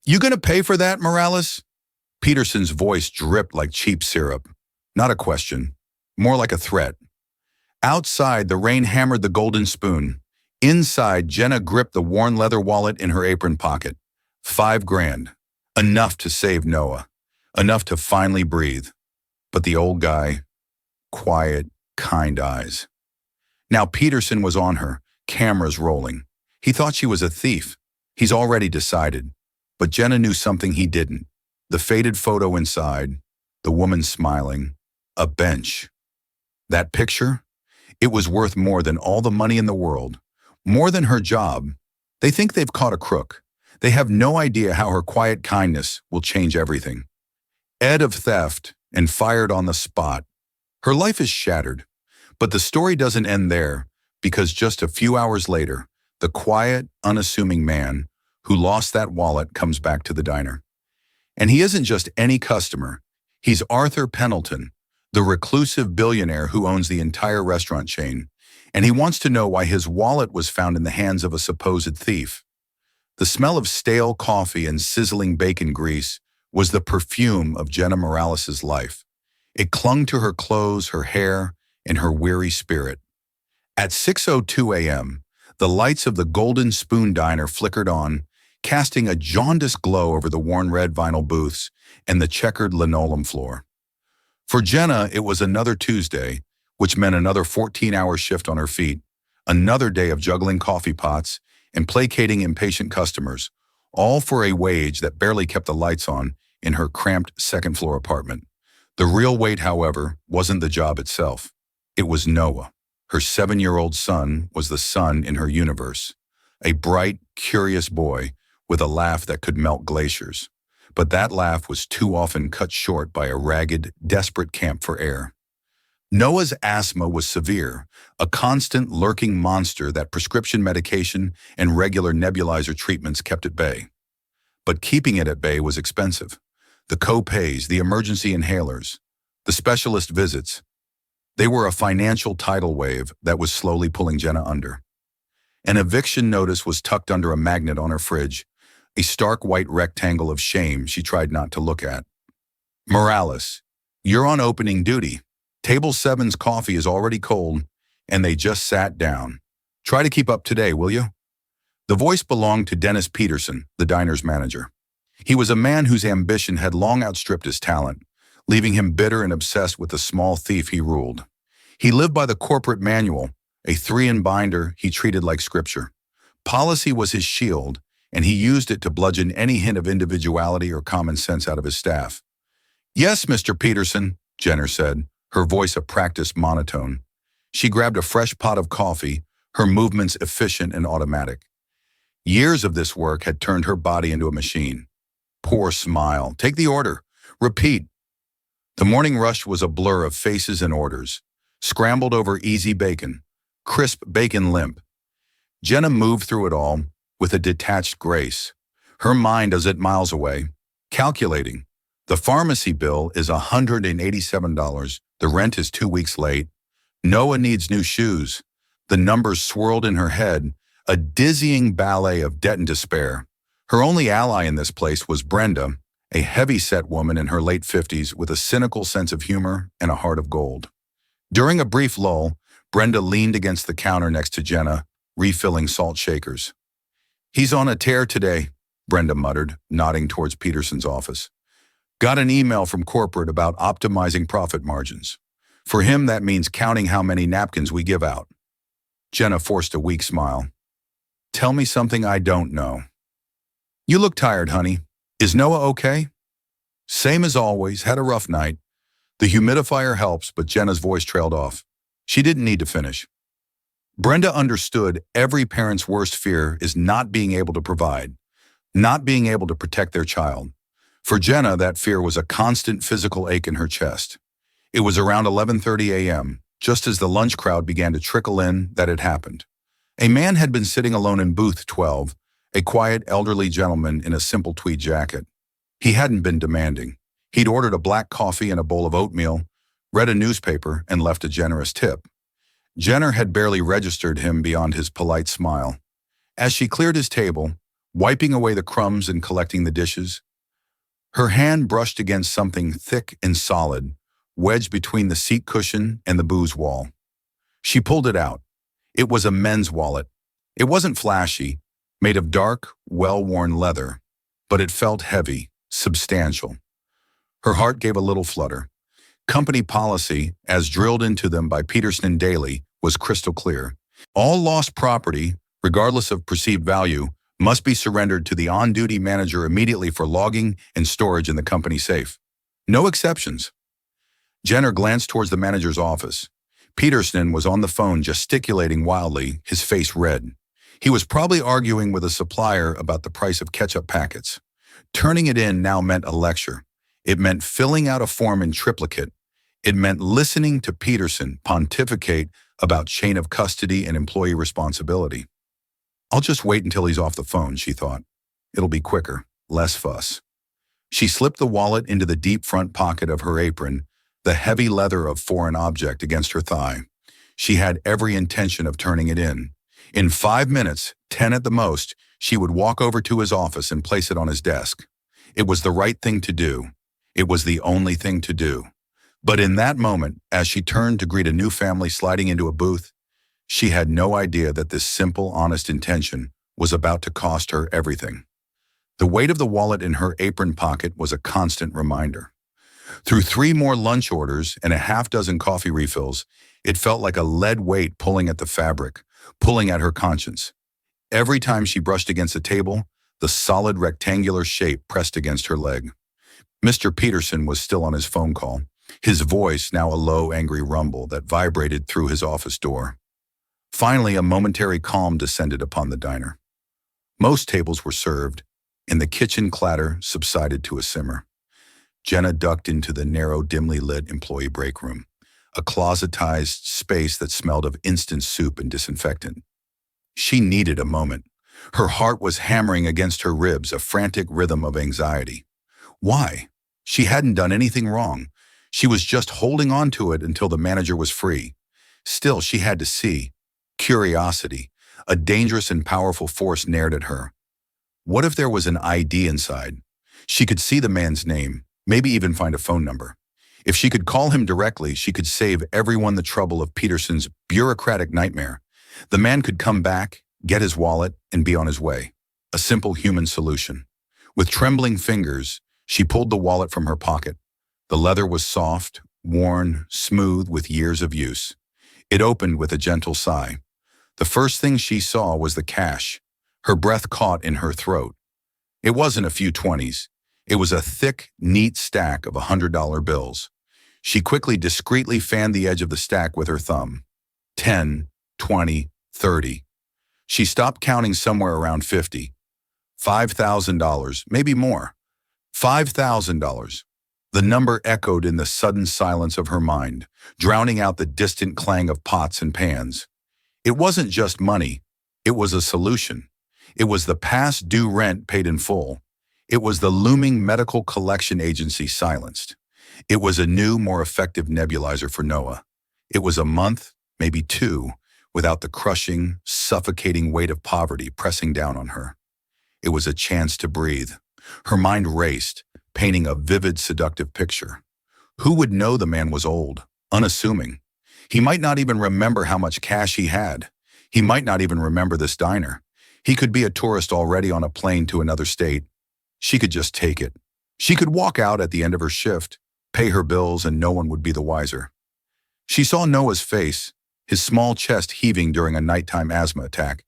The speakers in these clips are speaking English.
You gonna pay for that, Morales? Peterson's voice dripped like cheap syrup. Not a question, more like a threat. Outside, the rain hammered the golden spoon. Inside, Jenna gripped the worn leather wallet in her apron pocket. $5,000. Enough to save Noah. Enough to finally breathe. But the old guy, quiet, kind eyes. Now Peterson was on her, cameras rolling. He thought she was a thief. He's already decided. But Jenna knew something he didn't. The faded photo inside, the woman smiling, a bench. That picture? It was worth more than all the money in the world. More than her job. They think they've caught a crook. They have no idea how her quiet kindness will change everything. Ed of theft and fired on the spot. Her life is shattered. But the story doesn't end there, because just a few hours later, the quiet, unassuming man who lost that wallet comes back to the diner. And he isn't just any customer. He's Arthur Pendleton, the reclusive billionaire who owns the entire restaurant chain, and he wants to know why his wallet was found in the hands of a supposed thief. The smell of stale coffee and sizzling bacon grease was the perfume of Jenna Morales' life. It clung to her clothes, her hair, and her weary spirit. At 6:02 a.m., the lights of the Golden Spoon Diner flickered on, casting a jaundiced glow over the worn red vinyl booths and the checkered linoleum floor. For Jenna, it was another Tuesday, which meant another 14-hour shift on her feet, another day of juggling coffee pots and placating impatient customers, all for a wage that barely kept the lights on in her cramped second-floor apartment. The real weight, however, wasn't the job itself. It was Noah. Her 7-year-old son was the sun in her universe, a bright, curious boy with a laugh that could melt glaciers. But that laugh was too often cut short by a ragged, desperate camp for air. Noah's asthma was severe, a constant lurking monster that prescription medication and regular nebulizer treatments kept at bay. But keeping it at bay was expensive. The co-pays, the emergency inhalers, the specialist visits. They were a financial tidal wave that was slowly pulling Jenna under. An eviction notice was tucked under a magnet on her fridge, a stark white rectangle of shame she tried not to look at. Morales, you're on opening duty. Table 7's coffee is already cold, and they just sat down. Try to keep up today, will you? The voice belonged to Dennis Peterson, the diner's manager. He was a man whose ambition had long outstripped his talent, leaving him bitter and obsessed with the small thief he ruled. He lived by the corporate manual, a 3-in-binder he treated like scripture. Policy was his shield, and he used it to bludgeon any hint of individuality or common sense out of his staff. Yes, Mr. Peterson, Jenner said, her voice a practiced monotone. She grabbed a fresh pot of coffee, her movements efficient and automatic. Years of this work had turned her body into a machine. Poor smile. Take the order. Repeat. The morning rush was a blur of faces and orders. Scrambled over easy bacon. Crisp bacon limp. Jenna moved through it all with a detached grace. Her mind is at miles away. Calculating. The pharmacy bill is $187. The rent is 2 weeks late. Noah needs new shoes. The numbers swirled in her head, a dizzying ballet of debt and despair. Her only ally in this place was Brenda, a heavy-set woman in her late 50s with a cynical sense of humor and a heart of gold. During a brief lull, Brenda leaned against the counter next to Jenna, refilling salt shakers. He's on a tear today, Brenda muttered, nodding towards Peterson's office. Got an email from corporate about optimizing profit margins. For him, that means counting how many napkins we give out. Jenna forced a weak smile. Tell me something I don't know. You look tired, honey. Is Noah okay? Same as always, had a rough night. The humidifier helps, but Jenna's voice trailed off. She didn't need to finish. Brenda understood every parent's worst fear is not being able to provide, not being able to protect their child. For Jenna, that fear was a constant physical ache in her chest. It was around 11:30 a.m., just as the lunch crowd began to trickle in, that it happened. A man had been sitting alone in booth 12, a quiet, elderly gentleman in a simple tweed jacket. He hadn't been demanding. He'd ordered a black coffee and a bowl of oatmeal, read a newspaper, and left a generous tip. Jenner had barely registered him beyond his polite smile. As she cleared his table, wiping away the crumbs and collecting the dishes. Her hand brushed against something thick and solid, wedged between the seat cushion and the booze wall. She pulled it out. It was a men's wallet. It wasn't flashy, made of dark, well-worn leather, but it felt heavy, substantial. Her heart gave a little flutter. Company policy, as drilled into them by Peterson Daly, was crystal clear. All lost property, regardless of perceived value, must be surrendered to the on-duty manager immediately for logging and storage in the company safe. No exceptions. Jenner glanced towards the manager's office. Peterson was on the phone gesticulating wildly, his face red. He was probably arguing with a supplier about the price of ketchup packets. Turning it in now meant a lecture. It meant filling out a form in triplicate. It meant listening to Peterson pontificate about chain of custody and employee responsibility. I'll just wait until he's off the phone, she thought. It'll be quicker, less fuss. She slipped the wallet into the deep front pocket of her apron, the heavy leather of foreign object against her thigh. She had every intention of turning it in. In 5 minutes, 10 at the most, she would walk over to his office and place it on his desk. It was the right thing to do. It was the only thing to do. But in that moment, as she turned to greet a new family sliding into a booth, she had no idea that this simple, honest intention was about to cost her everything. The weight of the wallet in her apron pocket was a constant reminder. Through 3 more lunch orders and a half-dozen coffee refills, it felt like a lead weight pulling at the fabric, pulling at her conscience. Every time she brushed against a table, the solid rectangular shape pressed against her leg. Mr. Peterson was still on his phone call, his voice now a low, angry rumble that vibrated through his office door. Finally, a momentary calm descended upon the diner. Most tables were served, and the kitchen clatter subsided to a simmer. Jenna ducked into the narrow, dimly lit employee break room, a closetized space that smelled of instant soup and disinfectant. She needed a moment. Her heart was hammering against her ribs, a frantic rhythm of anxiety. Why? She hadn't done anything wrong. She was just holding on to it until the manager was free. Still, she had to see. Curiosity, a dangerous and powerful force nared at her. What if there was an ID inside? She could see the man's name, maybe even find a phone number. If she could call him directly, she could save everyone the trouble of Peterson's bureaucratic nightmare. The man could come back, get his wallet, and be on his way. A simple human solution. With trembling fingers, she pulled the wallet from her pocket. The leather was soft, worn, smooth with years of use. It opened with a gentle sigh. The first thing she saw was the cash. Her breath caught in her throat. It wasn't a few 20s. It was a thick, neat stack of $100 bills. She quickly, discreetly fanned the edge of the stack with her thumb. 10, 20, 30. She stopped counting somewhere around 50. $5,000, maybe more. $5,000. The number echoed in the sudden silence of her mind, drowning out the distant clang of pots and pans. It wasn't just money. It was a solution. It was the past due rent paid in full. It was the looming medical collection agency silenced. It was a new, more effective nebulizer for Noah. It was a month, maybe 2, without the crushing, suffocating weight of poverty pressing down on her. It was a chance to breathe. Her mind raced, painting a vivid, seductive picture. Who would know the man was old, unassuming? He might not even remember how much cash he had. He might not even remember this diner. He could be a tourist already on a plane to another state. She could just take it. She could walk out at the end of her shift, pay her bills, and no one would be the wiser. She saw Noah's face, his small chest heaving during a nighttime asthma attack,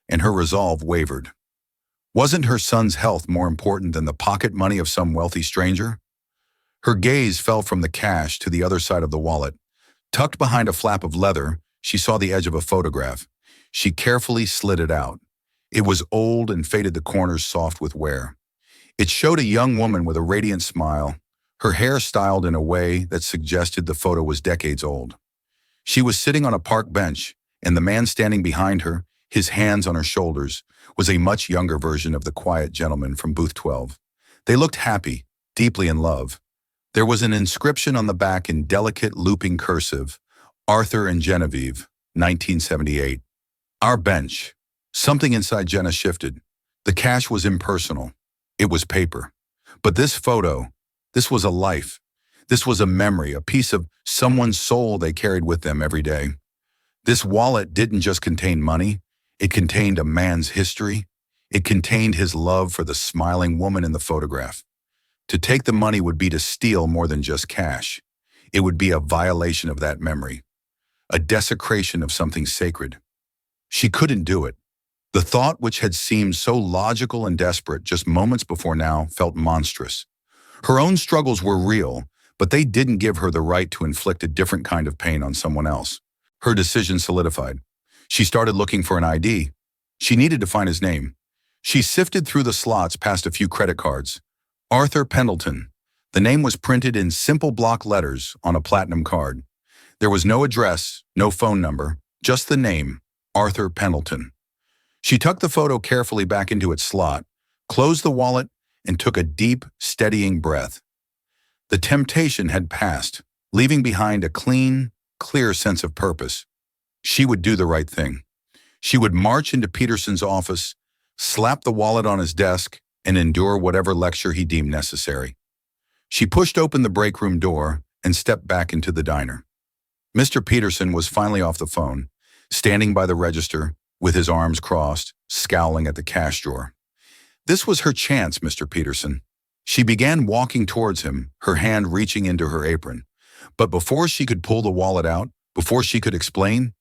and her resolve wavered. Wasn't her son's health more important than the pocket money of some wealthy stranger? Her gaze fell from the cash to the other side of the wallet. Tucked behind a flap of leather, she saw the edge of a photograph. She carefully slid it out. It was old and faded, the corners soft with wear. It showed a young woman with a radiant smile, her hair styled in a way that suggested the photo was decades old. She was sitting on a park bench, and the man standing behind her, his hands on her shoulders, was a much younger version of the quiet gentleman from booth 12. They looked happy, deeply in love. There was an inscription on the back in delicate looping cursive, Arthur and Genevieve, 1978. Our bench. Something inside Jenna shifted. The cash was impersonal. It was paper. But this photo, this was a life. This was a memory, a piece of someone's soul they carried with them every day. This wallet didn't just contain money. It contained a man's history. It contained his love for the smiling woman in the photograph. To take the money would be to steal more than just cash. It would be a violation of that memory, a desecration of something sacred. She couldn't do it. The thought, which had seemed so logical and desperate just moments before now, felt monstrous. Her own struggles were real, but they didn't give her the right to inflict a different kind of pain on someone else. Her decision solidified. She started looking for an ID. She needed to find his name. She sifted through the slots past a few credit cards. Arthur Pendleton. The name was printed in simple block letters on a platinum card. There was no address, no phone number, just the name, Arthur Pendleton. She tucked the photo carefully back into its slot, closed the wallet, and took a deep, steadying breath. The temptation had passed, leaving behind a clean, clear sense of purpose. She would do the right thing. She would march into Peterson's office, slap the wallet on his desk, and endure whatever lecture he deemed necessary. She pushed open the break room door and stepped back into the diner. Mr. Peterson was finally off the phone, standing by the register, with his arms crossed, scowling at the cash drawer. This was her chance, Mr. Peterson. She began walking towards him, her hand reaching into her apron. But before she could pull the wallet out, before she could explain,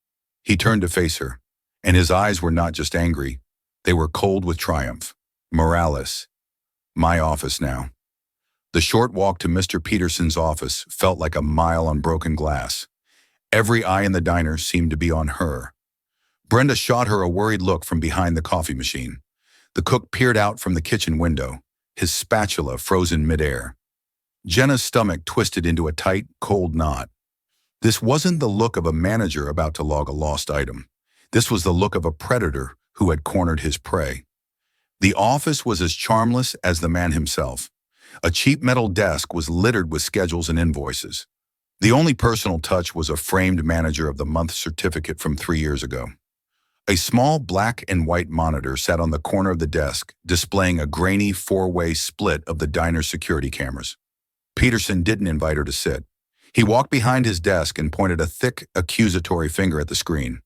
he turned to face her, and his eyes were not just angry. They were cold with triumph. Morales. My office now. The short walk to Mr. Peterson's office felt like a mile on broken glass. Every eye in the diner seemed to be on her. Brenda shot her a worried look from behind the coffee machine. The cook peered out from the kitchen window, his spatula frozen midair. Jenna's stomach twisted into a tight, cold knot. This wasn't the look of a manager about to log a lost item. This was the look of a predator who had cornered his prey. The office was as charmless as the man himself. A cheap metal desk was littered with schedules and invoices. The only personal touch was a framed manager of the month certificate from 3 years ago. A small black and white monitor sat on the corner of the desk, displaying a grainy four-way split of the diner's security cameras. Peterson didn't invite her to sit. He walked behind his desk and pointed a thick, accusatory finger at the screen.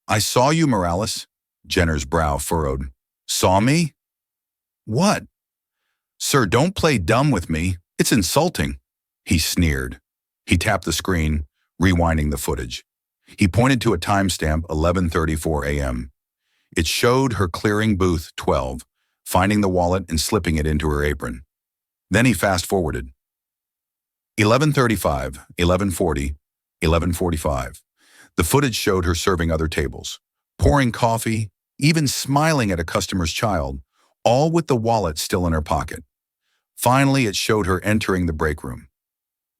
I saw you, Morales. Jenner's brow furrowed. Saw me? What? Sir, don't play dumb with me. It's insulting. He sneered. He tapped the screen, rewinding the footage. He pointed to a timestamp, 11:34 a.m. It showed her clearing booth 12, finding the wallet and slipping it into her apron. Then he fast-forwarded. 11:35, 11:40, 11:45. The footage showed her serving other tables, pouring coffee, even smiling at a customer's child, all with the wallet still in her pocket. Finally, it showed her entering the break room.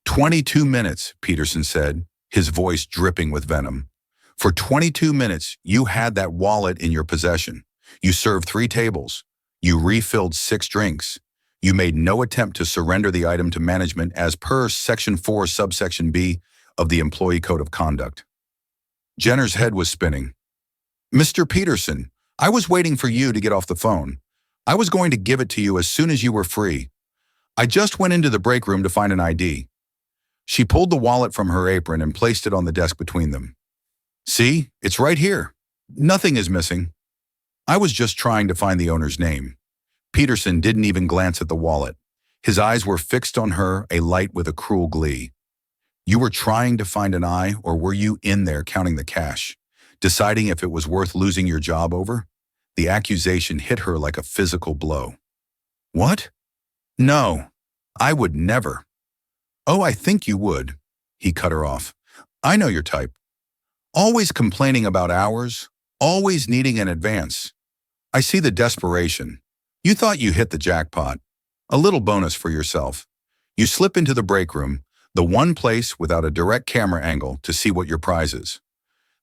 22 minutes, Peterson said, his voice dripping with venom. For 22 minutes, you had that wallet in your possession. You served 3 tables. You refilled 6 drinks. You made no attempt to surrender the item to management as per Section 4, subsection B of the Employee Code of Conduct. Jenner's head was spinning. Mr. Peterson, I was waiting for you to get off the phone. I was going to give it to you as soon as you were free. I just went into the break room to find an ID. She pulled the wallet from her apron and placed it on the desk between them. See, it's right here. Nothing is missing. I was just trying to find the owner's name. Peterson didn't even glance at the wallet. His eyes were fixed on her, alight with a cruel glee. You were trying to find an eye, or were you in there counting the cash, deciding if it was worth losing your job over? The accusation hit her like a physical blow. What? No, I would never. Oh, I think you would. He cut her off. I know your type. Always complaining about hours, always needing an advance. I see the desperation. You thought you hit the jackpot. A little bonus for yourself. You slip into the break room, the one place without a direct camera angle to see what your prize is.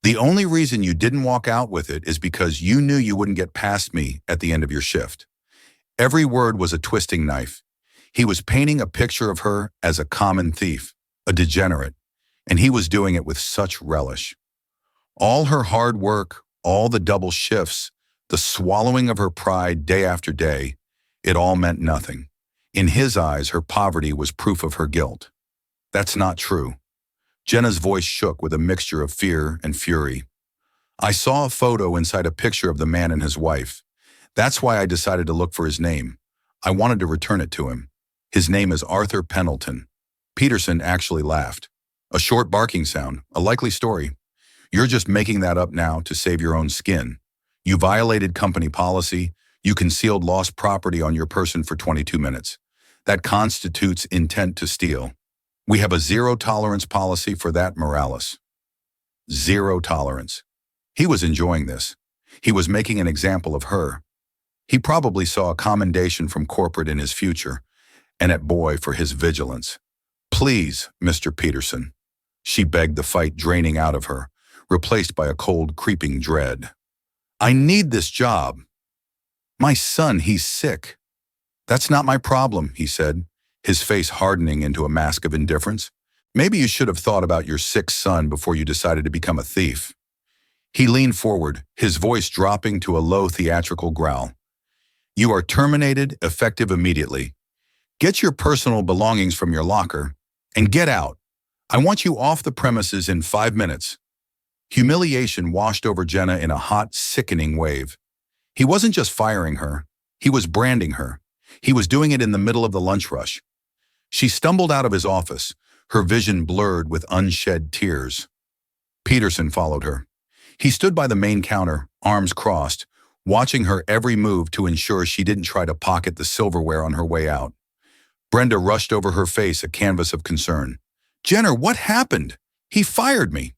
The only reason you didn't walk out with it is because you knew you wouldn't get past me at the end of your shift. Every word was a twisting knife. He was painting a picture of her as a common thief, a degenerate, and he was doing it with such relish. All her hard work, all the double shifts, The swallowing of her pride day after day, it all meant nothing. In his eyes, her poverty was proof of her guilt. That's not true. Jenna's voice shook with a mixture of fear and fury. I saw a photo inside a picture of the man and his wife. That's why I decided to look for his name. I wanted to return it to him. His name is Arthur Pendleton. Peterson actually laughed. A short barking sound, a likely story. You're just making that up now to save your own skin. You violated company policy. You concealed lost property on your person for 22 minutes. That constitutes intent to steal. We have a zero-tolerance policy for that, Morales. Zero tolerance. He was enjoying this. He was making an example of her. He probably saw a commendation from corporate in his future, and at boy for his vigilance. Please, Mr. Peterson. She begged, the fight draining out of her, replaced by a cold, creeping dread. I need this job. My son, he's sick. That's not my problem, he said, his face hardening into a mask of indifference. Maybe you should have thought about your sick son before you decided to become a thief. He leaned forward, his voice dropping to a low theatrical growl. You are terminated, effective immediately. Get your personal belongings from your locker and get out. I want you off the premises in 5 minutes. Humiliation washed over Jenna in a hot, sickening wave. He wasn't just firing her. He was branding her. He was doing it in the middle of the lunch rush. She stumbled out of his office, her vision blurred with unshed tears. Peterson followed her. He stood by the main counter, arms crossed, watching her every move to ensure she didn't try to pocket the silverware on her way out. Brenda rushed over her face, a canvas of concern. Jenner, what happened? He fired me.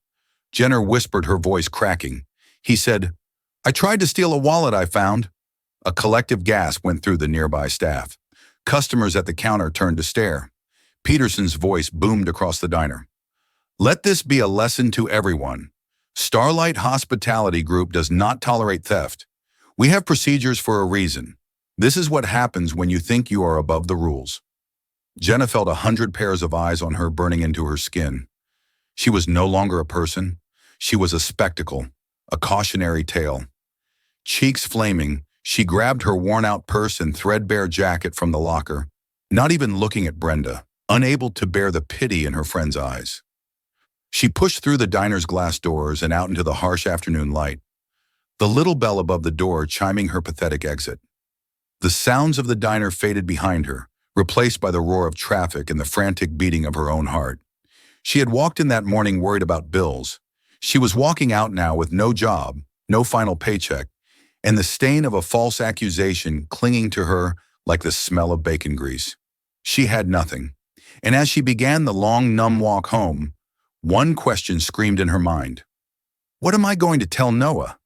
Jenner whispered, her voice cracking. He said, I tried to steal a wallet I found. A collective gasp went through the nearby staff. Customers at the counter turned to stare. Peterson's voice boomed across the diner. Let this be a lesson to everyone. Starlight Hospitality Group does not tolerate theft. We have procedures for a reason. This is what happens when you think you are above the rules. Jenna felt 100 pairs of eyes on her burning into her skin. She was no longer a person. She was a spectacle, a cautionary tale. Cheeks flaming, she grabbed her worn-out purse and threadbare jacket from the locker, not even looking at Brenda, unable to bear the pity in her friend's eyes. She pushed through the diner's glass doors and out into the harsh afternoon light, the little bell above the door chiming her pathetic exit. The sounds of the diner faded behind her, replaced by the roar of traffic and the frantic beating of her own heart. She had walked in that morning worried about bills. She was walking out now with no job, no final paycheck, and the stain of a false accusation clinging to her like the smell of bacon grease. She had nothing. And as she began the long, numb walk home, one question screamed in her mind. What am I going to tell Noah?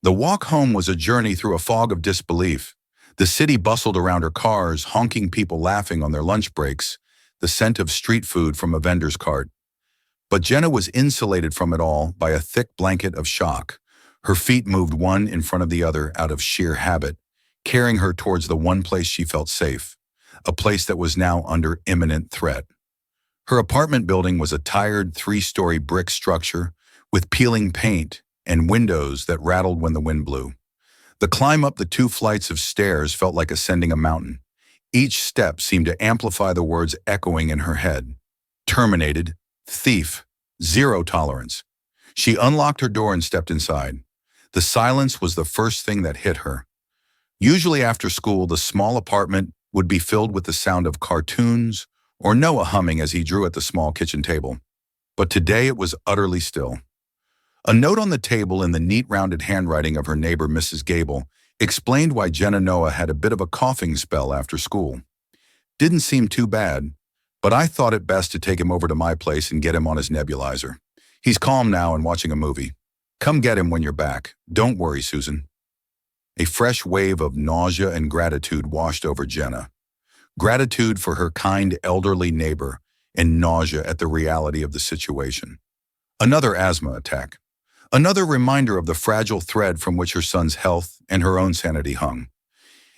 The walk home was a journey through a fog of disbelief. The city bustled around her cars, honking people laughing on their lunch breaks, the scent of street food from a vendor's cart. But Jenna was insulated from it all by a thick blanket of shock. Her feet moved one in front of the other out of sheer habit, carrying her towards the one place she felt safe, a place that was now under imminent threat. Her apartment building was a tired 3-story brick structure with peeling paint and windows that rattled when the wind blew. The climb up the 2 flights of stairs felt like ascending a mountain. Each step seemed to amplify the words echoing in her head. Terminated, thief, zero tolerance. She unlocked her door and stepped inside. The silence was the first thing that hit her. Usually after school, the small apartment would be filled with the sound of cartoons or Noah humming as he drew at the small kitchen table. But today it was utterly still. A note on the table in the neat rounded handwriting of her neighbor, Mrs. Gable, explained why Jenna Noah had a bit of a coughing spell after school. Didn't seem too bad, but I thought it best to take him over to my place and get him on his nebulizer. He's calm now and watching a movie. Come get him when you're back. Don't worry, Susan. A fresh wave of nausea and gratitude washed over Jenna. Gratitude for her kind elderly neighbor and nausea at the reality of the situation. Another asthma attack. Another reminder of the fragile thread from which her son's health and her own sanity hung.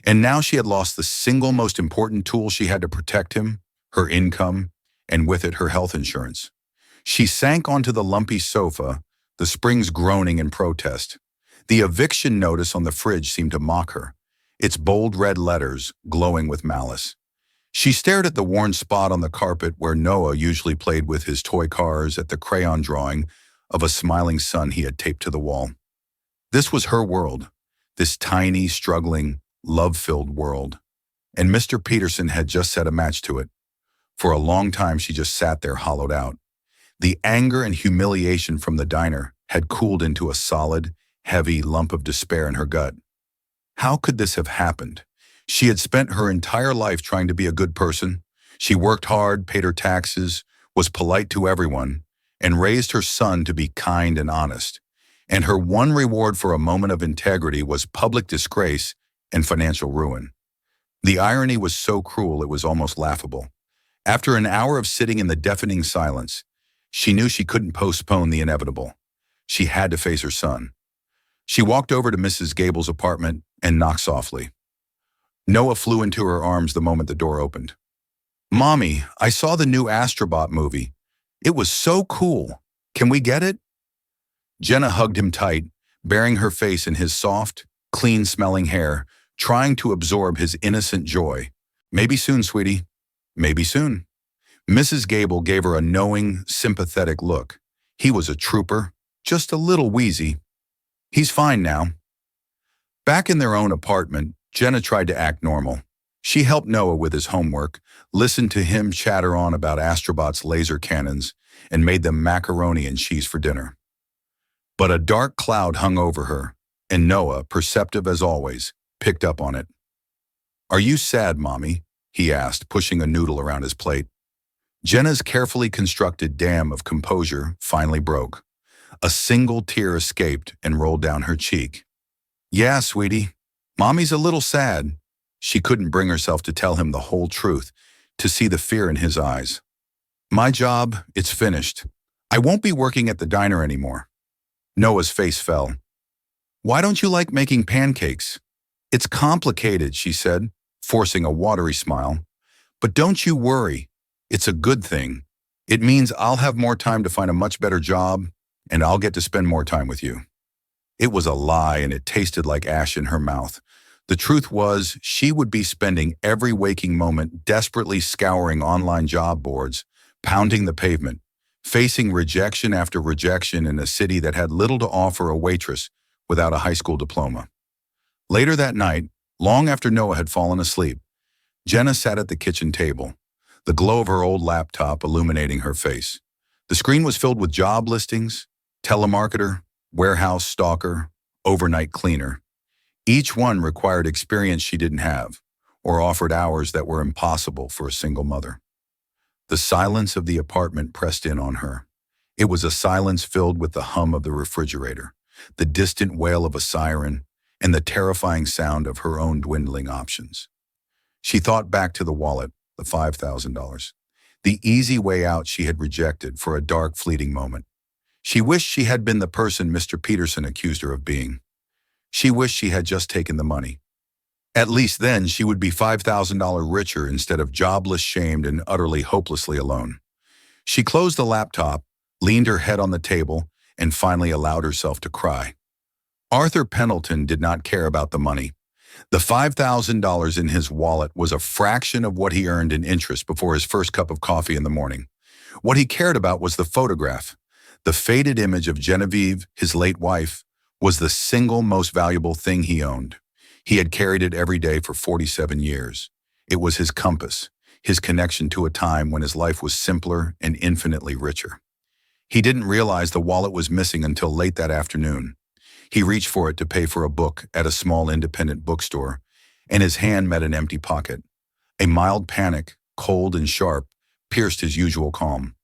And now she had lost the single most important tool she had to protect him, her income, and with it her health insurance. She sank onto the lumpy sofa, the springs groaning in protest. The eviction notice on the fridge seemed to mock her, its bold red letters glowing with malice. She stared at the worn spot on the carpet where Noah usually played with his toy cars, at the crayon drawing of a smiling sun he had taped to the wall. This was her world, this tiny, struggling, love-filled world. And Mr. Peterson had just set a match to it. For a long time she just sat there hollowed out. The anger and humiliation from the diner had cooled into a solid, heavy lump of despair in her gut. How could this have happened? She had spent her entire life trying to be a good person. She worked hard, paid her taxes, was polite to everyone, and raised her son to be kind and honest. And her one reward for a moment of integrity was public disgrace and financial ruin. The irony was so cruel it was almost laughable. After an hour of sitting in the deafening silence, she knew she couldn't postpone the inevitable. She had to face her son. She walked over to Mrs. Gable's apartment and knocked softly. Noah flew into her arms the moment the door opened. "Mommy, I saw the new Astrobot movie. It was so cool. Can we get it?" Jenna hugged him tight, burying her face in his soft, clean-smelling hair, trying to absorb his innocent joy. "Maybe soon, sweetie. Maybe soon." Mrs. Gable gave her a knowing, sympathetic look. He was a trooper, just a little wheezy. "He's fine now." Back in their own apartment, Jenna tried to act normal. She helped Noah with his homework, listened to him chatter on about Astrobot's laser cannons, and made them macaroni and cheese for dinner. But a dark cloud hung over her, and Noah, perceptive as always, picked up on it. "Are you sad, Mommy?" he asked, pushing a noodle around his plate. Jenna's carefully constructed dam of composure finally broke. A single tear escaped and rolled down her cheek. "Yeah, sweetie. Mommy's a little sad." She couldn't bring herself to tell him the whole truth, to see the fear in his eyes. "My job, it's finished. I won't be working at the diner anymore." Noah's face fell. "Why don't you like making pancakes?" "It's complicated," she said, forcing a watery smile. "But don't you worry. It's a good thing. It means I'll have more time to find a much better job, and I'll get to spend more time with you." It was a lie, and it tasted like ash in her mouth. The truth was, she would be spending every waking moment desperately scouring online job boards, pounding the pavement, facing rejection after rejection in a city that had little to offer a waitress without a high school diploma. Later that night, long after Noah had fallen asleep, Jenna sat at the kitchen table, the glow of her old laptop illuminating her face. The screen was filled with job listings: telemarketer, warehouse stalker, overnight cleaner. Each one required experience she didn't have, or offered hours that were impossible for a single mother. The silence of the apartment pressed in on her. It was a silence filled with the hum of the refrigerator, the distant wail of a siren, and the terrifying sound of her own dwindling options. She thought back to the wallet, the $5,000, the easy way out she had rejected for a dark, fleeting moment. She wished she had been the person Mr. Peterson accused her of being. She wished she had just taken the money. At least then she would be $5,000 richer instead of jobless, shamed, and utterly hopelessly alone. She closed the laptop, leaned her head on the table, and finally allowed herself to cry. Arthur Pendleton did not care about the money. The $5,000 in his wallet was a fraction of what he earned in interest before his first cup of coffee in the morning. What he cared about was the photograph. The faded image of Genevieve, his late wife, was the single most valuable thing he owned. He had carried it every day for 47 years. It was his compass, his connection to a time when his life was simpler and infinitely richer. He didn't realize the wallet was missing until late that afternoon. He reached for it to pay for a book at a small independent bookstore, and his hand met an empty pocket. A mild panic, cold and sharp, pierced his usual calm.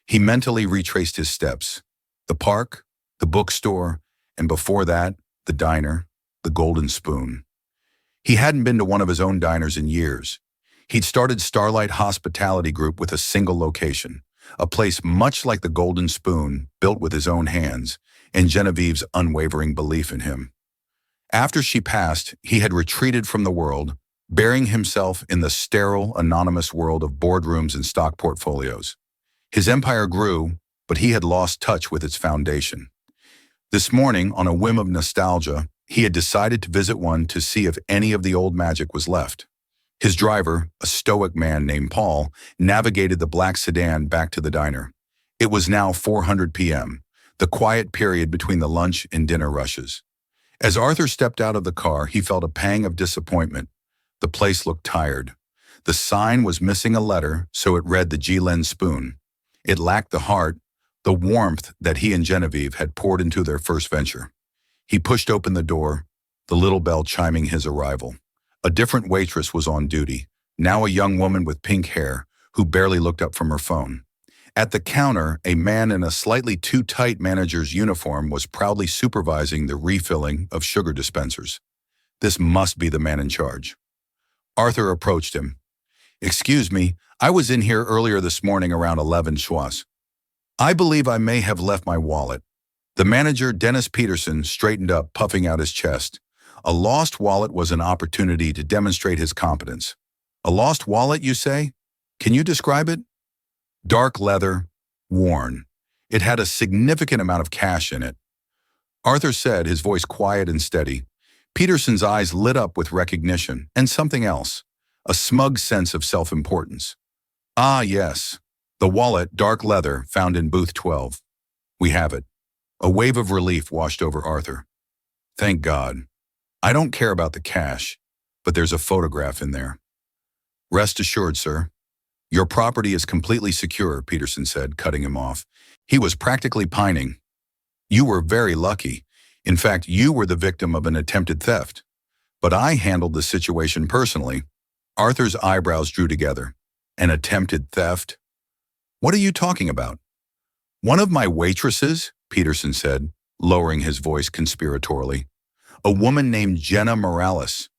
He mentally retraced his steps. The park, the bookstore, and before that, the diner, the Golden Spoon. He hadn't been to one of his own diners in years. He'd started Starlight Hospitality Group with a single location, a place much like the Golden Spoon, built with his own hands, and Genevieve's unwavering belief in him. After she passed, he had retreated from the world, burying himself in the sterile, anonymous world of boardrooms and stock portfolios. His empire grew, but he had lost touch with its foundation. This morning, on a whim of nostalgia, he had decided to visit one to see if any of the old magic was left. His driver, a stoic man named Paul, navigated the black sedan back to the diner. It was now 4:00 p.m., the quiet period between the lunch and dinner rushes. As Arthur stepped out of the car, he felt a pang of disappointment. The place looked tired. The sign was missing a letter, so it read the G-Len spoon. It lacked the heart, the warmth that he and Genevieve had poured into their first venture. He pushed open the door, the little bell chiming his arrival. A different waitress was on duty, now a young woman with pink hair, who barely looked up from her phone. At the counter, a man in a slightly too tight manager's uniform was proudly supervising the refilling of sugar dispensers. This must be the man in charge. Arthur approached him. "Excuse me, I was in here earlier this morning around 11 schwas. I believe I may have left my wallet." The manager, Dennis Peterson, straightened up, puffing out his chest. A lost wallet was an opportunity to demonstrate his competence. "A lost wallet, you say? Can you describe it?" "Dark leather, worn. It had a significant amount of cash in it." Arthur said, his voice quiet and steady. Peterson's eyes lit up with recognition and something else, a smug sense of self-importance. "Ah, yes. The wallet, dark leather, found in booth 12. We have it." A wave of relief washed over Arthur. "Thank God. I don't care about the cash, but there's a photograph in there." "Rest assured, sir. Your property is completely secure," Peterson said, cutting him off. He was practically pining. "You were very lucky. In fact, you were the victim of an attempted theft. But I handled the situation personally." Arthur's eyebrows drew together. "An attempted theft? What are you talking about?" "One of my waitresses," Peterson said, lowering his voice conspiratorially. "A woman named Jenna Morales.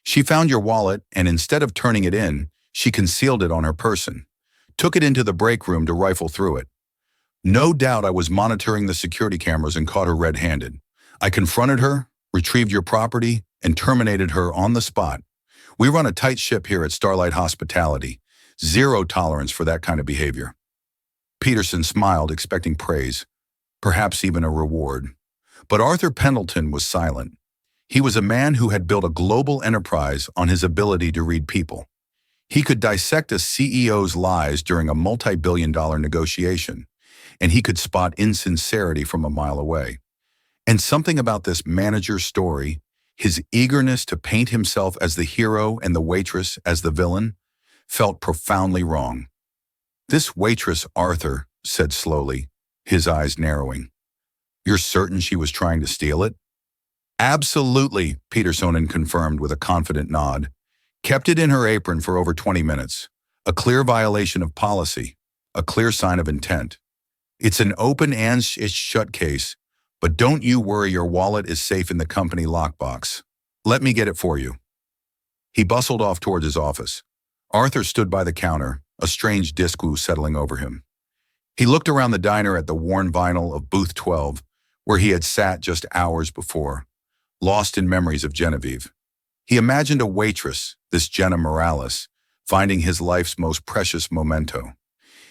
She found your wallet, and instead of turning it in, she concealed it on her person. Took it into the break room to rifle through it. No doubt I was monitoring the security cameras and caught her red-handed. I confronted her, retrieved your property, and terminated her on the spot. We run a tight ship here at Starlight Hospitality. Zero tolerance for that kind of behavior." Peterson smiled, expecting praise, perhaps even a reward. But Arthur Pendleton was silent. He was a man who had built a global enterprise on his ability to read people. He could dissect a CEO's lies during a multi-billion-dollar negotiation, and he could spot insincerity from a mile away. And something about this manager's story, his eagerness to paint himself as the hero and the waitress as the villain, felt profoundly wrong. "This waitress, Arthur," said slowly, his eyes narrowing. "You're certain she was trying to steal it?" "Absolutely," Peterson confirmed with a confident nod. "Kept it in her apron for over 20 minutes. A clear violation of policy, a clear sign of intent. It's an open and shut case, but don't you worry, your wallet is safe in the company lockbox. Let me get it for you." He bustled off towards his office. Arthur stood by the counter, a strange disco settling over him. He looked around the diner at the worn vinyl of booth 12, where he had sat just hours before, lost in memories of Genevieve. He imagined a waitress, this Jenna Morales, finding his life's most precious memento.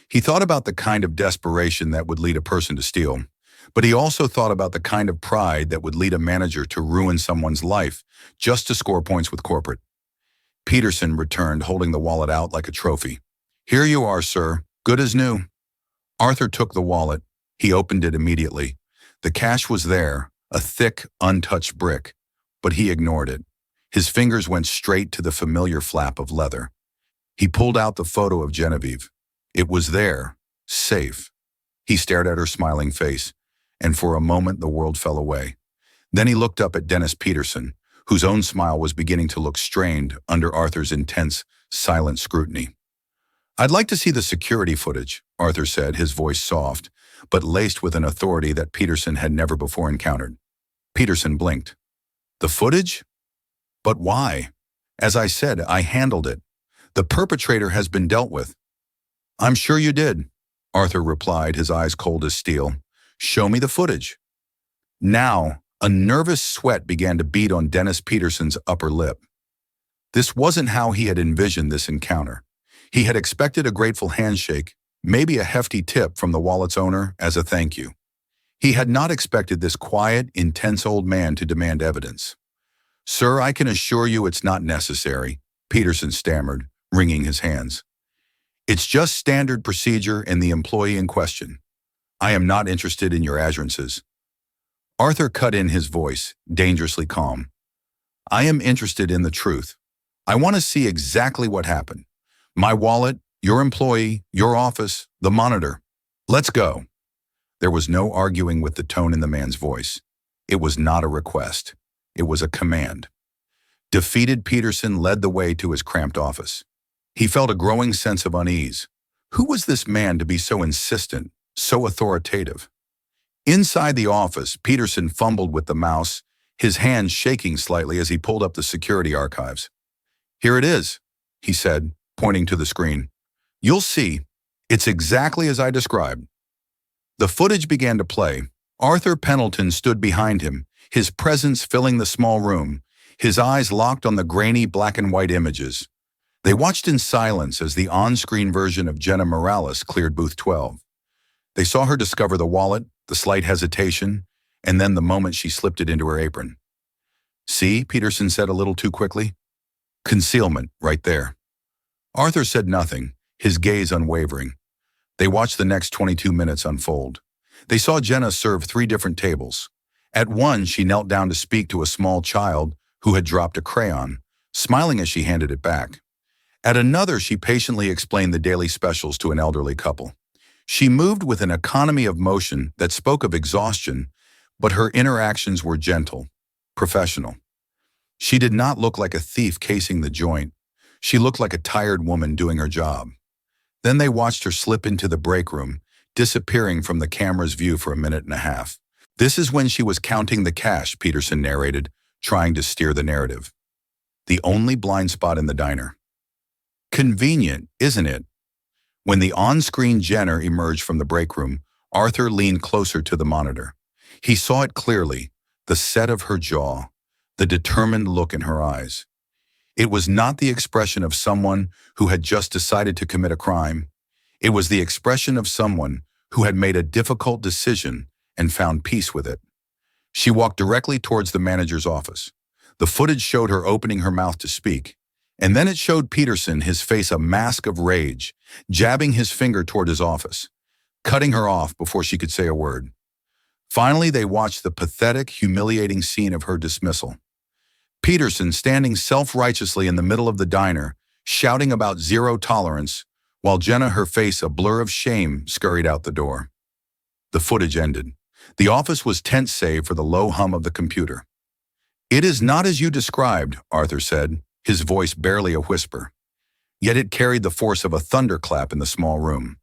He thought about the kind of desperation that would lead a person to steal, but he also thought about the kind of pride that would lead a manager to ruin someone's life just to score points with corporate. Peterson returned, holding the wallet out like a trophy. "Here you are, sir. Good as new." Arthur took the wallet. He opened it immediately. The cash was there, a thick, untouched brick, but he ignored it. His fingers went straight to the familiar flap of leather. He pulled out the photo of Genevieve. It was there, safe. He stared at her smiling face, and for a moment the world fell away. Then he looked up at Dennis Peterson, whose own smile was beginning to look strained under Arthur's intense, silent scrutiny. "I'd like to see the security footage," Arthur said, his voice soft, but laced with an authority that Peterson had never before encountered. Peterson blinked. "The footage? But why? As I said, I handled it. The perpetrator has been dealt with." "I'm sure you did," Arthur replied, his eyes cold as steel. "Show me the footage." Now, a nervous sweat began to beat on Dennis Peterson's upper lip. This wasn't how he had envisioned this encounter. He had expected a grateful handshake, maybe a hefty tip from the wallet's owner as a thank you. He had not expected this quiet, intense old man to demand evidence. "Sir, I can assure you it's not necessary," Peterson stammered, wringing his hands. "It's just standard procedure and the employee in question. I am not interested in your assurances." Arthur cut in his voice, dangerously calm. "I am interested in the truth. I want to see exactly what happened. My wallet, your employee, your office, the monitor. Let's go." There was no arguing with the tone in the man's voice. It was not a request. It was a command. Defeated, Peterson led the way to his cramped office. He felt a growing sense of unease. Who was this man to be so insistent, so authoritative? Inside the office, Peterson fumbled with the mouse, his hands shaking slightly as he pulled up the security archives. "Here it is," he said, pointing to the screen. "You'll see. It's exactly as I described." The footage began to play. Arthur Pendleton stood behind him, his presence filling the small room, his eyes locked on the grainy black and white images. They watched in silence as the on-screen version of Jenna Morales cleared booth 12. They saw her discover the wallet, the slight hesitation, and then the moment she slipped it into her apron. "See," Peterson said a little too quickly. "Concealment, right there." Arthur said nothing, his gaze unwavering. They watched the next 22 minutes unfold. They saw Jenna serve 3 different tables. At one, she knelt down to speak to a small child who had dropped a crayon, smiling as she handed it back. At another, she patiently explained the daily specials to an elderly couple. She moved with an economy of motion that spoke of exhaustion, but her interactions were gentle, professional. She did not look like a thief casing the joint. She looked like a tired woman doing her job. Then they watched her slip into the break room, disappearing from the camera's view for a minute and a half. "This is when she was counting the cash," Peterson narrated, trying to steer the narrative. "The only blind spot in the diner." Convenient, isn't it? When the on-screen Jenner emerged from the break room, Arthur leaned closer to the monitor. He saw it clearly, the set of her jaw, the determined look in her eyes. It was not the expression of someone who had just decided to commit a crime. It was the expression of someone who had made a difficult decision and found peace with it. She walked directly towards the manager's office. The footage showed her opening her mouth to speak, and then it showed Peterson, his face a mask of rage, jabbing his finger toward his office, cutting her off before she could say a word. Finally, they watched the pathetic, humiliating scene of her dismissal. Peterson standing self-righteously in the middle of the diner, shouting about zero tolerance, while Jenna, her face a blur of shame, scurried out the door. The footage ended. The office was tense save for the low hum of the computer. "It is not as you described," Arthur said, his voice barely a whisper. Yet it carried the force of a thunderclap in the small room.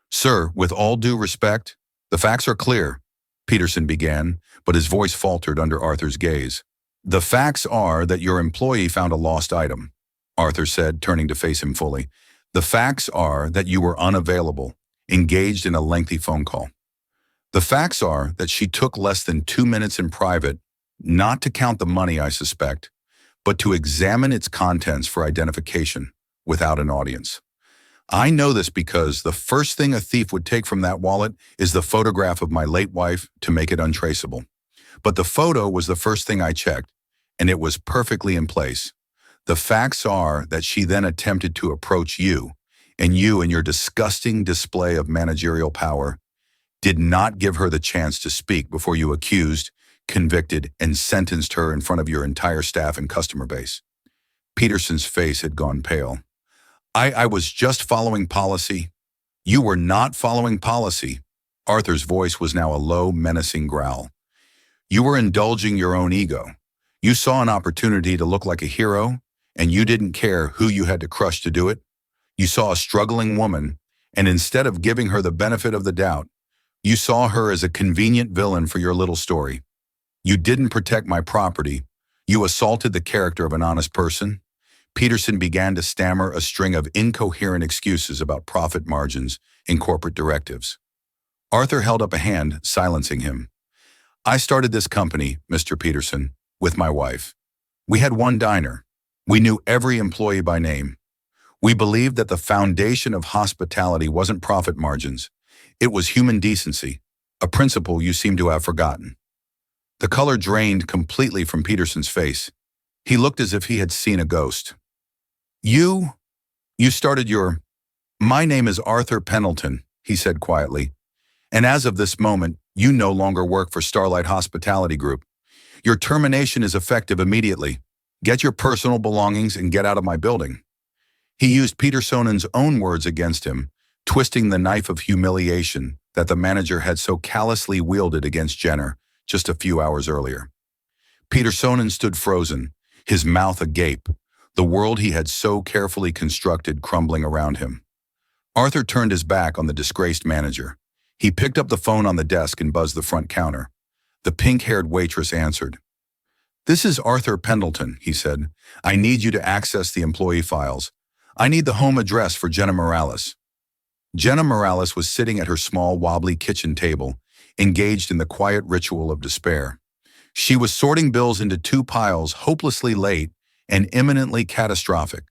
"Sir, with all due respect, the facts are clear," Peterson began, but his voice faltered under Arthur's gaze. "The facts are that your employee found a lost item," Arthur said, turning to face him fully. "The facts are that you were unavailable, engaged in a lengthy phone call. The facts are that she took less than 2 minutes in private, not to count the money, I suspect, but to examine its contents for identification without an audience. I know this because the first thing a thief would take from that wallet is the photograph of my late wife to make it untraceable. But the photo was the first thing I checked, and it was perfectly in place. The facts are that she then attempted to approach you, and you, in your disgusting display of managerial power, did not give her the chance to speak before you accused, convicted, and sentenced her in front of your entire staff and customer base." Peterson's face had gone pale. I was just following policy." "You were not following policy." Arthur's voice was now a low, menacing growl. "You were indulging your own ego. You saw an opportunity to look like a hero, and you didn't care who you had to crush to do it. You saw a struggling woman, and instead of giving her the benefit of the doubt, you saw her as a convenient villain for your little story. You didn't protect my property. You assaulted the character of an honest person." Peterson began to stammer a string of incoherent excuses about profit margins and corporate directives. Arthur held up a hand, silencing him. "I started this company, Mr. Peterson, with my wife. We had one diner. We knew every employee by name. We believed that the foundation of hospitality wasn't profit margins. It was human decency, a principle you seem to have forgotten. The color drained completely from Peterson's face. He looked as if he had seen a ghost. You started your... My name is Arthur Pendleton, he said quietly. And as of this moment, you no longer work for Starlight Hospitality Group. Your termination is effective immediately. Get your personal belongings and get out of my building. He used Petersonen's own words against him, twisting the knife of humiliation that the manager had so callously wielded against Jenner just a few hours earlier. Petersonen stood frozen, his mouth agape, the world he had so carefully constructed crumbling around him. Arthur turned his back on the disgraced manager. He picked up the phone on the desk and buzzed the front counter. The pink-haired waitress answered. "This is Arthur Pendleton," he said. "I need you to access the employee files. I need the home address for Jenna Morales." Jenna Morales was sitting at her small, wobbly kitchen table, engaged in the quiet ritual of despair. She was sorting bills into two piles, hopelessly late and imminently catastrophic.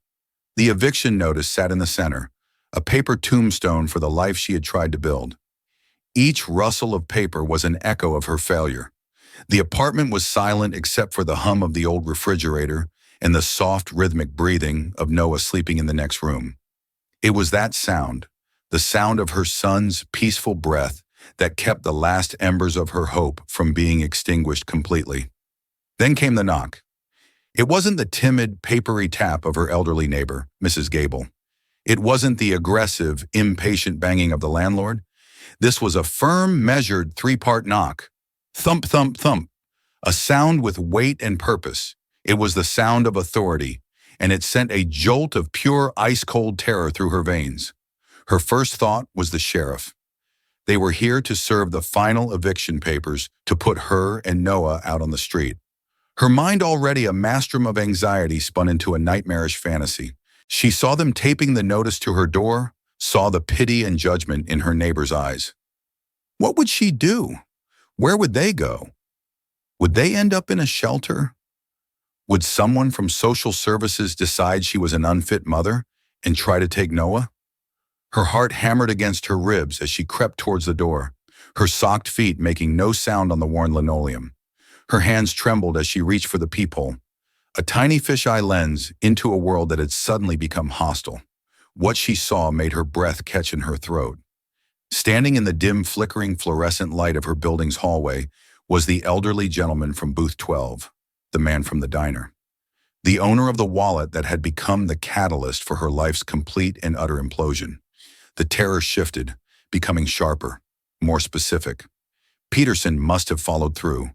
The eviction notice sat in the center, a paper tombstone for the life she had tried to build. Each rustle of paper was an echo of her failure. The apartment was silent except for the hum of the old refrigerator and the soft, rhythmic breathing of Noah sleeping in the next room. It was that sound, the sound of her son's peaceful breath, that kept the last embers of her hope from being extinguished completely. Then came the knock. It wasn't the timid, papery tap of her elderly neighbor, Mrs. Gable. It wasn't the aggressive, impatient banging of the landlord. This was a firm, measured, three-part knock. Thump, thump, thump. A sound with weight and purpose. It was the sound of authority, and it sent a jolt of pure, ice-cold terror through her veins. Her first thought was the sheriff. They were here to serve the final eviction papers to put her and Noah out on the street. Her mind, already a maelstrom of anxiety, spun into a nightmarish fantasy. She saw them taping the notice to her door, saw the pity and judgment in her neighbor's eyes. What would she do? Where would they go? Would they end up in a shelter? Would someone from social services decide she was an unfit mother and try to take Noah? Her heart hammered against her ribs as she crept towards the door, her socked feet making no sound on the worn linoleum. Her hands trembled as she reached for the peephole, a tiny fisheye lens into a world that had suddenly become hostile. What she saw made her breath catch in her throat. Standing in the dim, flickering fluorescent light of her building's hallway was the elderly gentleman from booth 12, the man from the diner. The owner of the wallet that had become the catalyst for her life's complete and utter implosion. The terror shifted, becoming sharper, more specific. Peterson must have followed through.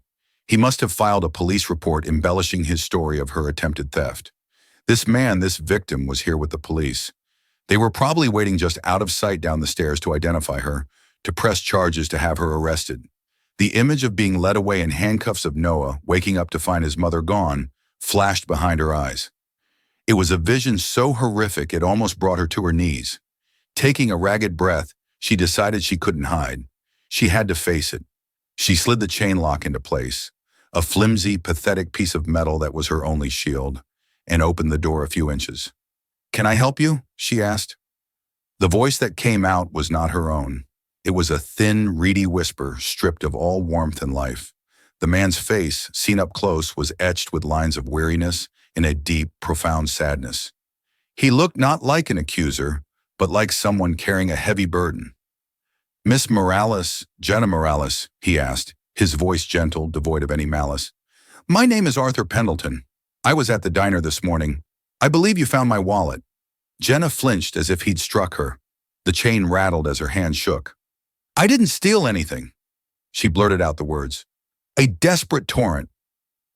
He must have filed a police report embellishing his story of her attempted theft. This man, this victim, was here with the police. They were probably waiting just out of sight down the stairs to identify her, to press charges to have her arrested. The image of being led away in handcuffs of Noah, waking up to find his mother gone, flashed behind her eyes. It was a vision so horrific it almost brought her to her knees. Taking a ragged breath, she decided she couldn't hide. She had to face it. She slid the chain lock into place, a flimsy, pathetic piece of metal that was her only shield, and opened the door a few inches. "Can I help you?" she asked. The voice that came out was not her own. It was a thin, reedy whisper stripped of all warmth and life. The man's face, seen up close, was etched with lines of weariness and a deep, profound sadness. He looked not like an accuser, but like someone carrying a heavy burden. "Miss Morales, Jenna Morales," he asked, his voice gentle, devoid of any malice. "My name is Arthur Pendleton. I was at the diner this morning. I believe you found my wallet." Jenna flinched as if he'd struck her. The chain rattled as her hand shook. "I didn't steal anything." She blurted out the words. "A desperate torrent.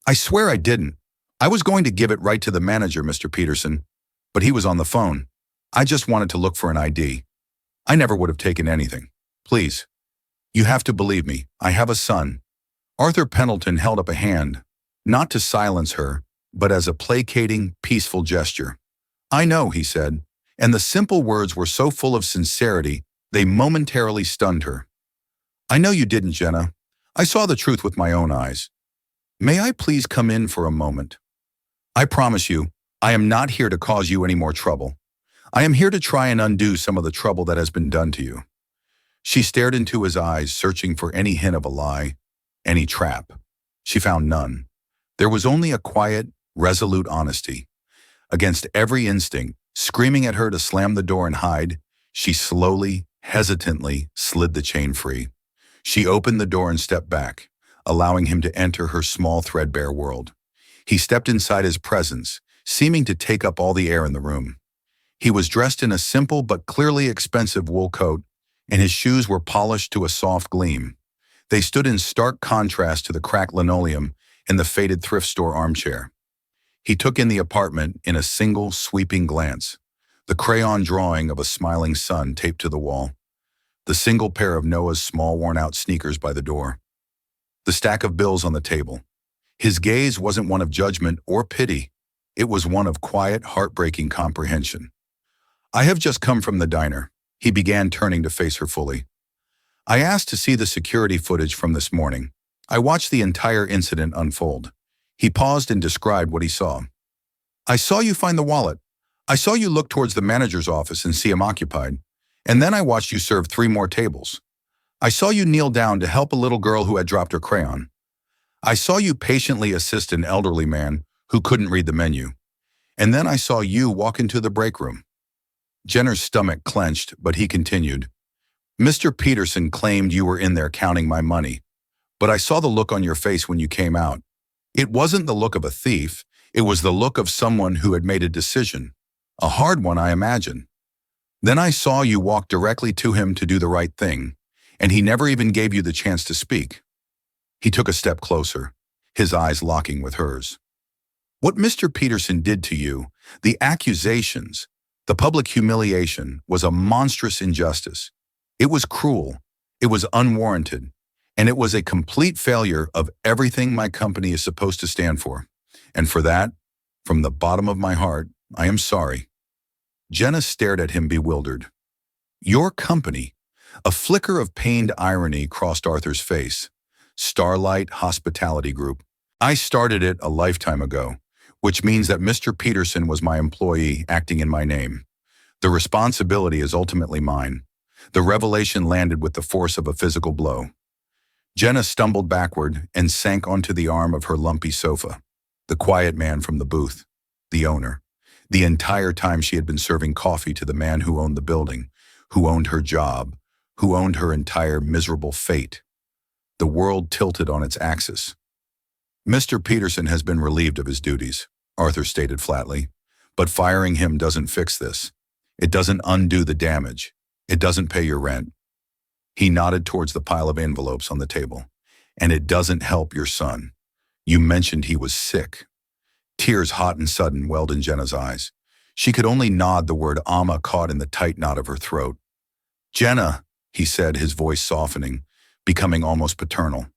I swear I didn't. I was going to give it right to the manager, Mr. Peterson, but he was on the phone. I just wanted to look for an ID. I never would have taken anything. Please. You have to believe me. I have a son." Arthur Pendleton held up a hand, not to silence her, but as a placating, peaceful gesture. "I know," he said, and the simple words were so full of sincerity, they momentarily stunned her. "I know you didn't, Jenna. I saw the truth with my own eyes. May I please come in for a moment? I promise you, I am not here to cause you any more trouble. I am here to try and undo some of the trouble that has been done to you." She stared into his eyes, searching for any hint of a lie, any trap. She found none. There was only a quiet, resolute honesty. Against every instinct, screaming at her to slam the door and hide, she slowly, hesitantly slid the chain free. She opened the door and stepped back, allowing him to enter her small, threadbare world. He stepped inside his presence, seeming to take up all the air in the room. He was dressed in a simple but clearly expensive wool coat, and his shoes were polished to a soft gleam. They stood in stark contrast to the cracked linoleum and the faded thrift store armchair. He took in the apartment in a single, sweeping glance. The crayon drawing of a smiling sun taped to the wall. The single pair of Noah's small, worn-out sneakers by the door. The stack of bills on the table. His gaze wasn't one of judgment or pity. It was one of quiet, heartbreaking comprehension. "I have just come from the diner," he began, turning to face her fully. "I asked to see the security footage from this morning. I watched the entire incident unfold." He paused and described what he saw. "I saw you find the wallet. I saw you look towards the manager's office and see him occupied. And then I watched you serve 3 more tables. I saw you kneel down to help a little girl who had dropped her crayon. I saw you patiently assist an elderly man who couldn't read the menu. And then I saw you walk into the break room." Jenner's stomach clenched, but he continued. "Mr. Peterson claimed you were in there counting my money, but I saw the look on your face when you came out. It wasn't the look of a thief. It was the look of someone who had made a decision. A hard one, I imagine. Then I saw you walk directly to him to do the right thing, and he never even gave you the chance to speak." He took a step closer, his eyes locking with hers. "What Mr. Peterson did to you, the accusations, the public humiliation, was a monstrous injustice. It was cruel, it was unwarranted, and it was a complete failure of everything my company is supposed to stand for. And for that, from the bottom of my heart, I am sorry." Jenna stared at him bewildered. "Your company?" A flicker of pained irony crossed Arthur's face. "Starlight Hospitality Group. I started it a lifetime ago, which means that Mr. Peterson was my employee acting in my name. The responsibility is ultimately mine." The revelation landed with the force of a physical blow. Jenna stumbled backward and sank onto the arm of her lumpy sofa. The quiet man from the booth, the owner. The entire time she had been serving coffee to the man who owned the building, who owned her job, who owned her entire miserable fate. The world tilted on its axis. "Mr. Peterson has been relieved of his duties," Arthur stated flatly. "But firing him doesn't fix this. It doesn't undo the damage. It doesn't pay your rent." He nodded towards the pile of envelopes on the table. "And it doesn't help your son. You mentioned he was sick." Tears, hot and sudden, welled in Jenna's eyes. She could only nod, the word "ama" caught in the tight knot of her throat. "Jenna," he said, his voice softening, becoming almost paternal.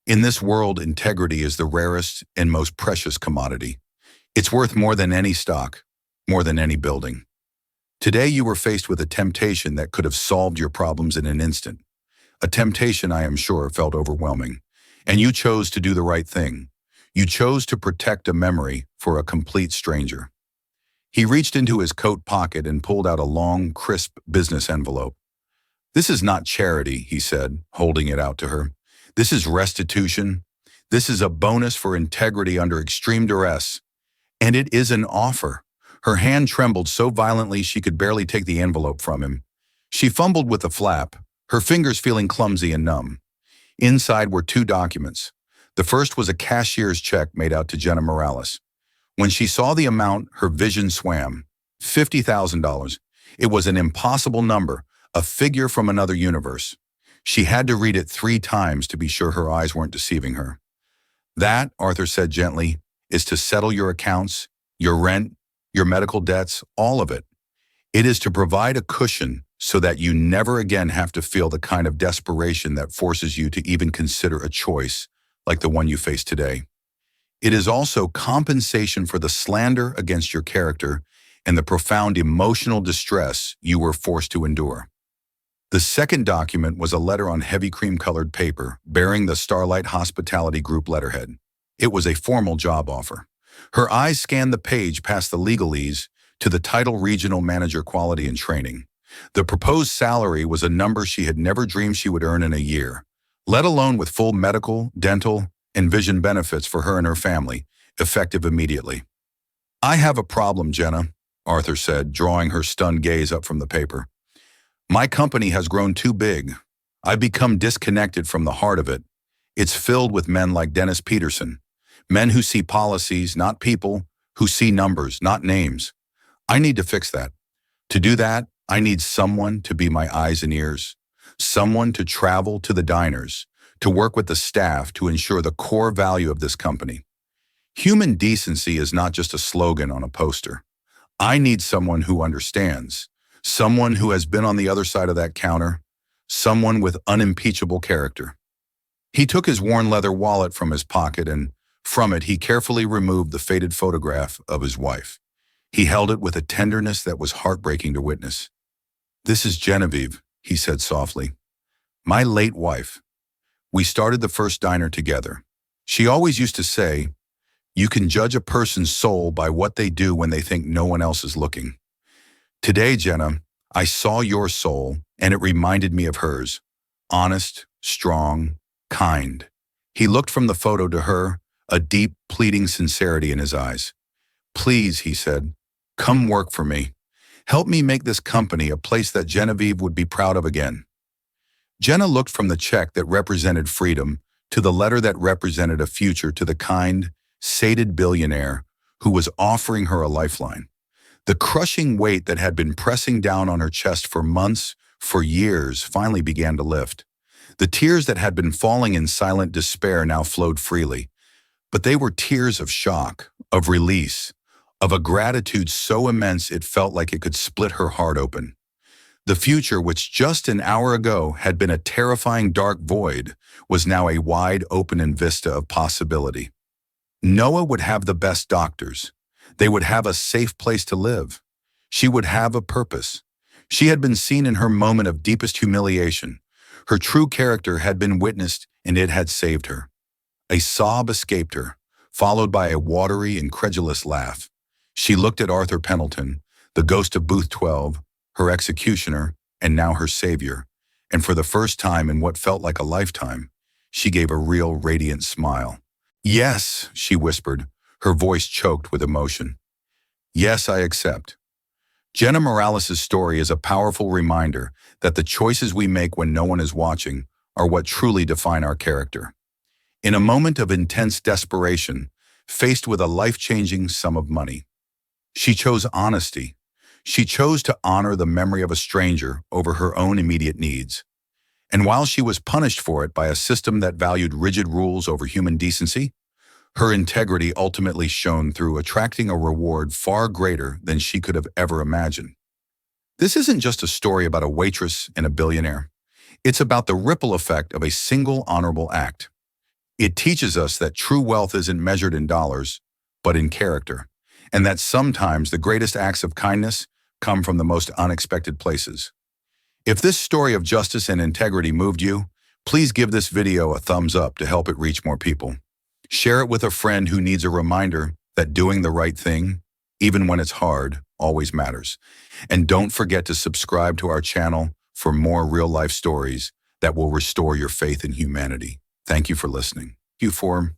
"In this world, integrity is the rarest and most precious commodity. It's worth more than any stock, more than any building. Today you were faced with a temptation that could have solved your problems in an instant. A temptation, I am sure, felt overwhelming. And you chose to do the right thing. You chose to protect a memory for a complete stranger." He reached into his coat pocket and pulled out a long, crisp business envelope. "This is not charity," he said, holding it out to her. "This is restitution. This is a bonus for integrity under extreme duress. And it is an offer." Her hand trembled so violently she could barely take the envelope from him. She fumbled with the flap, her fingers feeling clumsy and numb. Inside were 2 documents. The first was a cashier's check made out to Jenna Morales. When she saw the amount, her vision swam. $50,000. It was an impossible number, a figure from another universe. She had to read it 3 times to be sure her eyes weren't deceiving her. "That," Arthur said gently, "is to settle your accounts, your rent, your medical debts, all of it. It is to provide a cushion so that you never again have to feel the kind of desperation that forces you to even consider a choice like the one you face today. It is also compensation for the slander against your character and the profound emotional distress you were forced to endure." The second document was a letter on heavy cream-colored paper bearing the Starlight Hospitality Group letterhead. It was a formal job offer. Her eyes scanned the page past the legalese to the title Regional Manager Quality and Training. The proposed salary was a number she had never dreamed she would earn in a year, let alone with full medical, dental, and vision benefits for her and her family, effective immediately. "I have a problem, Jenna," Arthur said, drawing her stunned gaze up from the paper. "My company has grown too big. I've become disconnected from the heart of it. It's filled with men like Dennis Peterson, men who see policies, not people, who see numbers, not names. I need to fix that. To do that, I need someone to be my eyes and ears, someone to travel to the diners, to work with the staff to ensure the core value of this company. Human decency is not just a slogan on a poster. I need someone who understands, someone who has been on the other side of that counter, someone with unimpeachable character." He took his worn leather wallet from his pocket, and from it he carefully removed the faded photograph of his wife. He held it with a tenderness that was heartbreaking to witness. "This is Genevieve," he said softly. "My late wife. We started the first diner together. She always used to say, 'You can judge a person's soul by what they do when they think no one else is looking.' Today, Jenna, I saw your soul, and it reminded me of hers. Honest, strong, kind." He looked from the photo to her, a deep, pleading sincerity in his eyes. "Please," he said, "come work for me. Help me make this company a place that Genevieve would be proud of again." Jenna looked from the check that represented freedom to the letter that represented a future to the kind, sated billionaire who was offering her a lifeline. The crushing weight that had been pressing down on her chest for months, for years, finally began to lift. The tears that had been falling in silent despair now flowed freely, but they were tears of shock, of release, of a gratitude so immense it felt like it could split her heart open. The future, which just an hour ago had been a terrifying dark void, was now a wide open vista of possibility. Noah would have the best doctors. They would have a safe place to live. She would have a purpose. She had been seen in her moment of deepest humiliation. Her true character had been witnessed, and it had saved her. A sob escaped her, followed by a watery, incredulous laugh. She looked at Arthur Pendleton, the ghost of Booth 12, her executioner, and now her savior, and for the first time in what felt like a lifetime, she gave a real, radiant smile. "Yes," she whispered, her voice choked with emotion. "Yes, I accept." Jenna Morales' story is a powerful reminder that the choices we make when no one is watching are what truly define our character. In a moment of intense desperation, faced with a life-changing sum of money, she chose honesty. She chose to honor the memory of a stranger over her own immediate needs. And while she was punished for it by a system that valued rigid rules over human decency, her integrity ultimately shone through, attracting a reward far greater than she could have ever imagined. This isn't just a story about a waitress and a billionaire. It's about the ripple effect of a single honorable act. It teaches us that true wealth isn't measured in dollars, but in character, and that sometimes the greatest acts of kindness come from the most unexpected places. If this story of justice and integrity moved you, please give this video a thumbs up to help it reach more people. Share it with a friend who needs a reminder that doing the right thing, even when it's hard, always matters. And don't forget to subscribe to our channel for more real-life stories that will restore your faith in humanity. Thank you for listening. Thank you for